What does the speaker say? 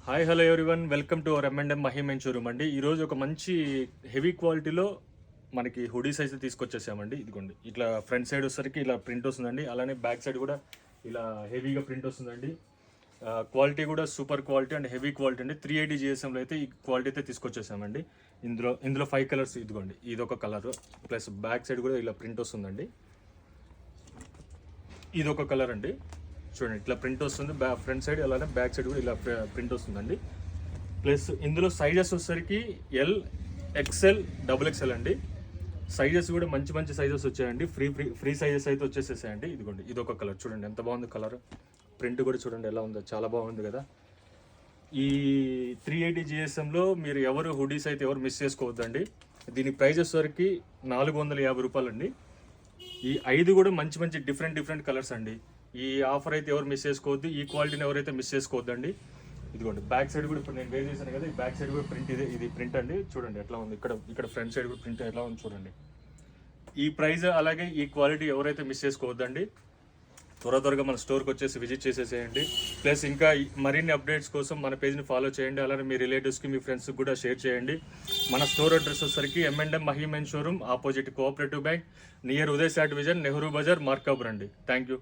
Hi hello everyone, welcome to our M&M మహీమెన్ showroom అండి. ఈరోజు ఒక మంచి హెవీ క్వాలిటీలో మనకి హుడీస్ అయితే తీసుకొచ్చేసామండి. ఇదిగోండి, ఇట్లా ఫ్రంట్ సైడ్ వచ్చేసరికి ఇలా ప్రింట్ వస్తుందండి. అలానే బ్యాక్ సైడ్ కూడా ఇలా హెవీగా ప్రింట్ వస్తుందండి. క్వాలిటీ కూడా super quality and heavy quality అండి. 380 GSMలో అయితే ఈ క్వాలిటీ అయితే తీసుకొచ్చేసామండి. ఇందులో 5 కలర్స్. ఇదిగోండి, ఇదొక కలర్, ప్లస్ బ్యాక్ సైడ్ కూడా ఇలా ప్రింట్ వస్తుందండి. ఇదొక కలర్ అండి. చూడండి, ఇట్లా ప్రింట్ వస్తుంది ఫ్రంట్ సైడ్, అలానే బ్యాక్ సైడ్ కూడా ఇలా ప్రింట్ వస్తుందండి. ప్లస్ ఇందులో సైజెస్ వచ్చేసరికి ఎల్, XL, XXL అండి. సైజెస్ కూడా మంచి మంచి సైజెస్ వచ్చాయండి. ఫ్రీ సైజెస్ అయితే వచ్చేసేసాయండి. ఇదిగోండి, ఇదొక కలర్. చూడండి ఎంత బాగుంది కలర్. ప్రింట్ కూడా చూడండి ఎలా ఉందో, చాలా బాగుంది కదా. ఈ 380 GSMలో మీరు ఎవరు హుడీస్ అయితే ఎవరు మిస్ చేసుకోవద్దండి. దీని ప్రైస్ వచ్చేసరికి 450 రూపాయలండి. ఈ 5 కూడా మంచి మంచి డిఫరెంట్ కలర్స్ అండి. ఈ ఆఫర్ అయితే ఎవరు మిస్ చేసుకోవద్దు. ఈ క్వాలిటీని ఎవరైతే మిస్ చేసుకోవద్దండి. ఇదిగోండి, బ్యాక్ సైడ్ కూడా ఇప్పుడు నేను వేర్ చేశాను కదా, ఈ బ్యాక్ సైడ్ కూడా ప్రింట్ ఇది ప్రింట్ అండి. చూడండి ఎట్లా ఉంది. ఇక్కడ ఫ్రంట్ సైడ్ కూడా ప్రింట్ ఎట్లా ఉంది చూడండి. ఈ ప్రైస్ అలాగే ఈ క్వాలిటీ ఎవరైతే మిస్ చేసుకోవద్దండి. త్వరగా మన స్టోర్కి వచ్చేసి విజిట్ చేసేసేయండి. ప్లస్ ఇంకా మరిన్ని అప్డేట్స్ కోసం మన పేజ్ని ఫాలో చేయండి. అలానే మీ రిలేటివ్స్కి, మీ ఫ్రెండ్స్కి కూడా షేర్ చేయండి. మన స్టోర్ అడ్రస్ వచ్చేసరికి M&M మహీమెన్ showroom, opposite cooperative bank, near Uday sat vision, Nehru Bazar, Markapuram అండి. Thank you.